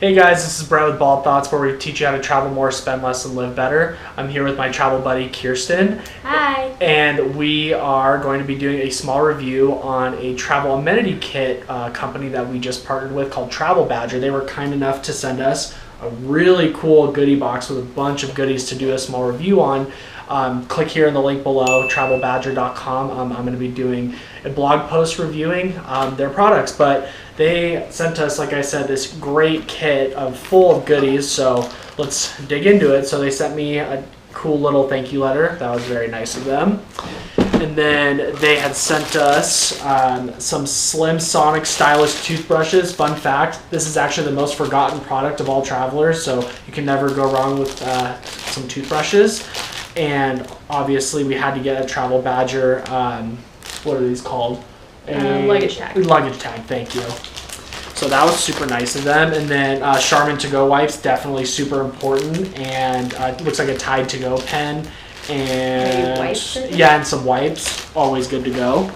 Hey guys, this is Brett with BaldThoughts, where we teach you how to travel more, spend less, and live better. I'm here with my travel buddy, Kirsten. Hi. And we are going to be doing a small review on a travel amenity kit company that we just partnered with called Travel Badger. They were kind enough to send us a really cool goodie box with a bunch of goodies to do a small review on. Click here in the link below, travelbadger.com. I'm going to be doing a blog post reviewing their products, but they sent us, like I said, this great kit full of goodies, so let's dig into it. So they sent me a cool little thank you letter. That was very nice of them. And then they had sent us some Slim Sonic Stylus toothbrushes. Fun fact, this is actually the most forgotten product of all travelers, so you can never go wrong with some toothbrushes. And obviously we had to get a Travel Badger, what are these called? Luggage tag. Luggage tag, thank you. So that was super nice of them. And then Charmin to-go wipes, definitely super important. And it looks like a Tide to-go pen. And wipes, yeah, and some wipes, always good to go.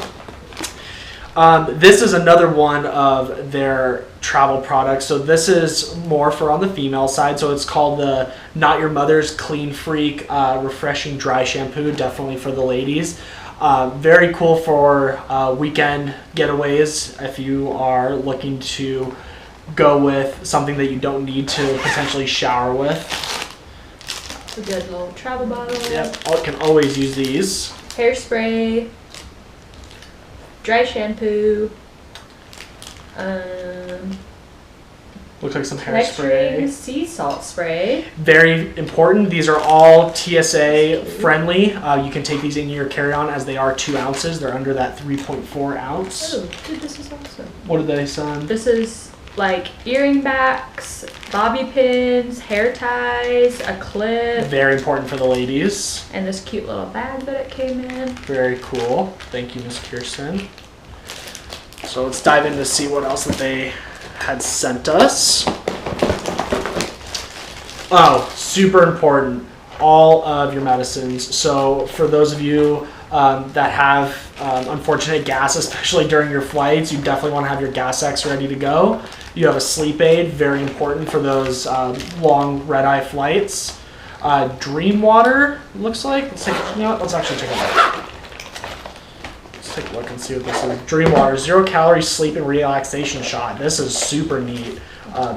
This is another one of their travel products. So this is more for on the female side. So it's called the Not Your Mother's Clean Freak Refreshing Dry Shampoo, definitely for the ladies. Very cool for weekend getaways if you are looking to go with something that you don't need to potentially shower with. A good little travel bottle. Yep, I can always use these. Hairspray. Dry shampoo. Looks like some Lecturing hairspray. sea salt spray. Very important. These are all TSA friendly. You can take these in your carry-on as they are 2 ounces. They're under that 3.4 ounce. Oh, dude, this is awesome. What did they send? This is like earring backs, bobby pins, hair ties, a clip, Very important for the ladies. and this cute little bag that it came in. Very cool. Thank you, Miss Kirsten. So let's dive in to see what else that they had sent us. Oh, super important. All of your medicines. So for those of you that have unfortunate gas, especially during your flights, you definitely want to have your gas X ready to go. You have a sleep aid, very important for those long red-eye flights. Dream water, looks like. Let's actually take a look. Let's take a look and see what this is. Dream water, 0-calorie sleep and relaxation shot. This is super neat.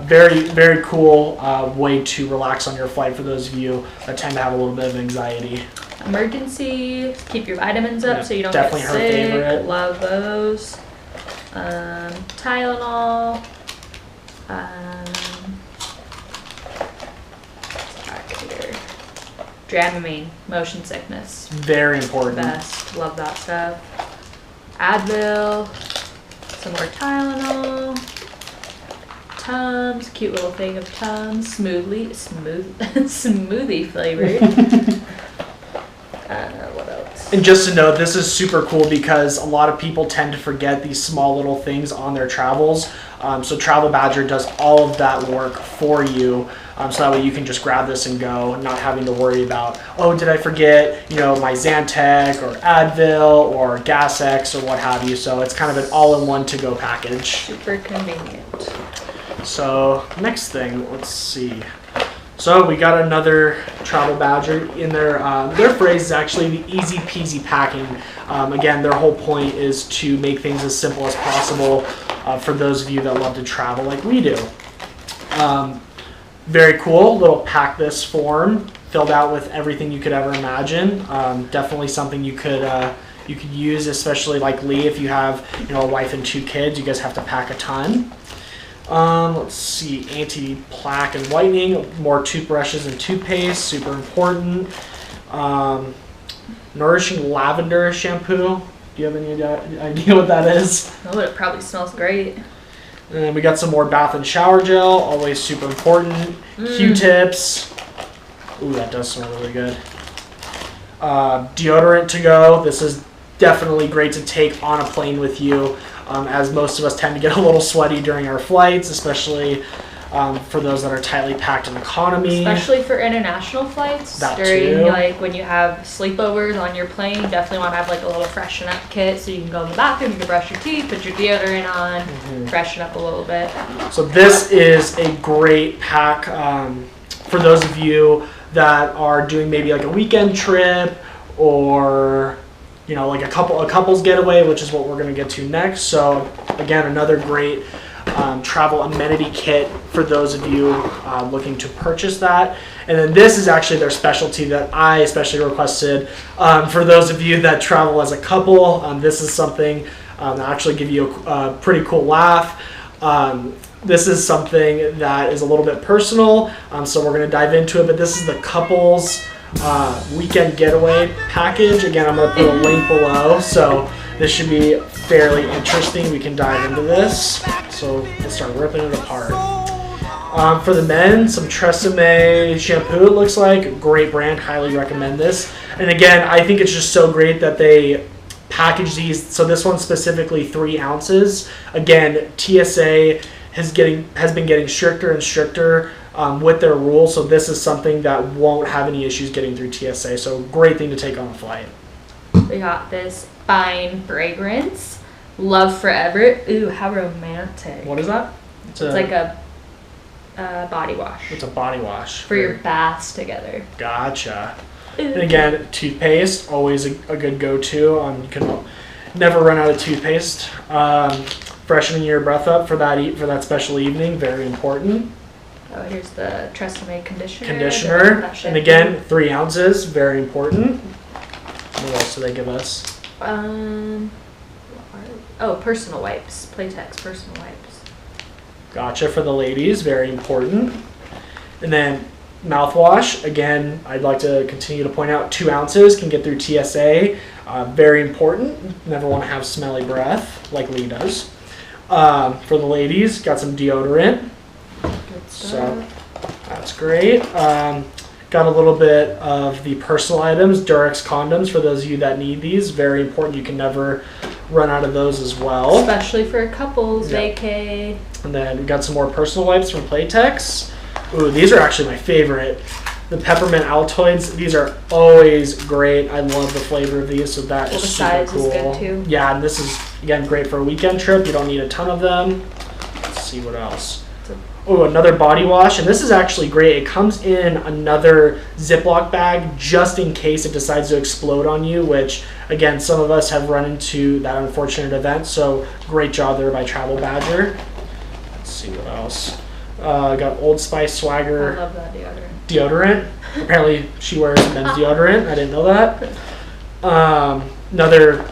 Very, very cool way to relax on your flight for those of you that tend to have a little bit of anxiety. Emergency, keep your vitamins up so you don't definitely get her sick. favorite. Love those. Tylenol. Back here. Dramamine, motion sickness. Very important. Best. Love that stuff. Advil. Some more Tylenol. Tums, cute little thing of Tums. Smoothie flavored. What else? And just to note, this is super cool because a lot of people tend to forget these small little things on their travels. So Travel Badger does all of that work for you. So that way you can just grab this and go, not having to worry about, oh, did I forget, my Zantac or Advil or Gas X or what have you. So it's kind of an all-in-one to-go package. Super convenient. So next thing, let's see. So we got another Travel Badger in there. Their phrase is actually the easy peasy packing. Again, their whole point is to make things as simple as possible for those of you that love to travel like we do. Very cool, little pack this form filled out with everything you could ever imagine. Definitely something you could use, especially like Lee, if you have a wife and 2 kids. You guys have to pack a ton. Let's see, anti-plaque and whitening, more toothbrushes and toothpaste, super important. Nourishing lavender shampoo. Do you have any idea what that is? Oh, it probably smells great. And we got some more bath and shower gel, always super important. Q-tips. Ooh, that does smell really good. Deodorant to go. This is definitely great to take on a plane with you. As most of us tend to get a little sweaty during our flights, especially for those that are tightly packed in economy. Especially for international flights. That during too. like when you have sleepovers on your plane, you definitely want to have like a little freshen up kit so you can go in the bathroom, you can brush your teeth, put your deodorant on, freshen up a little bit. So this is a great pack for those of you that are doing maybe like a weekend trip, or you know, like a couple's getaway, which is what we're going to get to next. So again, another great travel amenity kit for those of you looking to purchase that. And then this is actually their specialty that I especially requested for those of you that travel as a couple. This is something that actually give you a pretty cool laugh. This is something that is a little bit personal, so we're going to dive into it. But this is the couple's weekend getaway package. Again, I'm going to put a link below, so this should be fairly interesting. We can dive into this. So let's start ripping it apart. For the men, some Tresemme shampoo, it looks like. Great brand, highly recommend this. And again, I think it's just so great that they package these. So this one's specifically 3 ounces. Again, TSA has been getting stricter and stricter with their rules. So this is something that won't have any issues getting through TSA. So great thing to take on a flight. We got this fine fragrance, Love Forever. Ooh, how romantic. What is that? It's like a body wash. It's a body wash. For your baths together. Gotcha. And again, toothpaste, always a good go-to. You can never run out of toothpaste. Freshening your breath up for that special evening, very important. Oh, here's the Tresemme conditioner. And again, 3 ounces, very important. What else do they give us? Personal wipes. Playtex personal wipes. Gotcha, for the ladies, very important. And then mouthwash, again, I'd like to continue to point out 2 ounces can get through TSA. Very important. Never want to have smelly breath like Lee does. For the ladies, got some deodorant. Good stuff. So that's great. Got a little bit of the personal items, Durex condoms for those of you that need these. Very important. You can never run out of those as well. Especially for couples, vacay. And then we got some more personal wipes from Playtex. Ooh, these are actually my favorite. The peppermint Altoids. These are always great. I love the flavor of these, so that is super cool. The size is good too. Yeah, and this is, again, great for a weekend trip. You don't need a ton of them. Let's see what else. Oh, another body wash, and this is actually great. It comes in another Ziploc bag just in case it decides to explode on you, which, again, some of us have run into that unfortunate event, so great job there by Travel Badger. Let's see what else. Got Old Spice Swagger. I love that deodorant. Apparently she wears men's deodorant. I didn't know that. Another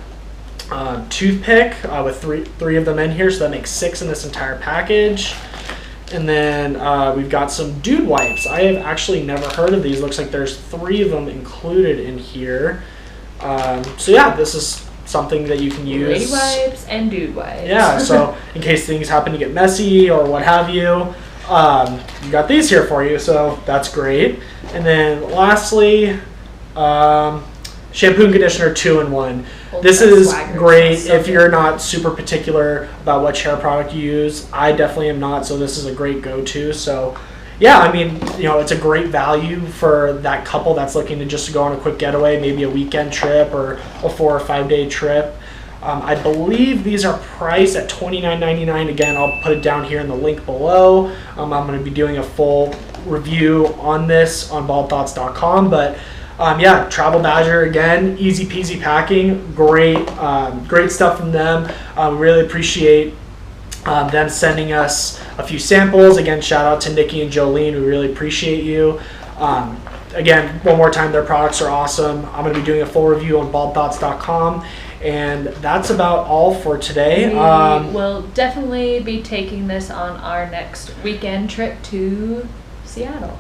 toothpick with three of them in here, so that makes 6 in this entire package. And then we've got some dude wipes. I have actually never heard of these. Looks like there's 3 of them included in here. So yeah, this is something that you can use. Lady wipes and dude wipes. Yeah, so in case things happen to get messy or what have you, you got these here for you, so that's great. And then lastly, shampoo and conditioner 2-in-1. This is great if you're not super particular about which hair product you use. I definitely am not, so this is a great go-to. So yeah, I mean, you know, it's a great value for that couple that's looking to just go on a quick getaway, maybe a weekend trip or a 4 or 5 day trip. I believe these are priced at $29.99. Again, I'll put it down here in the link below. I'm going to be doing a full review on this on BaldThoughts.com, but yeah, Travel Badger, again, easy peasy packing, great stuff from them. Really appreciate them sending us a few samples. Again, shout out to Nikki and Jolene. We really appreciate you. Again, one more time, their products are awesome. I'm going to be doing a full review on BaldThoughts.com. And that's about all for today. We will definitely be taking this on our next weekend trip to Seattle.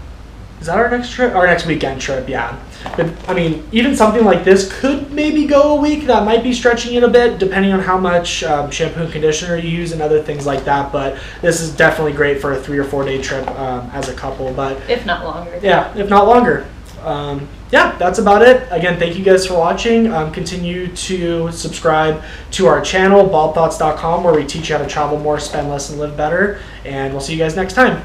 Is that our next trip? Our next weekend trip, yeah. But, I mean, even something like this could maybe go a week. That might be stretching it a bit, depending on how much shampoo and conditioner you use and other things like that. But this is definitely great for a 3 or 4 day trip as a couple. But if not longer. Yeah, if not longer. Yeah, that's about it. Again, thank you guys for watching. Continue to subscribe to our channel, BaldThoughts.com, where we teach you how to travel more, spend less, and live better. And we'll see you guys next time.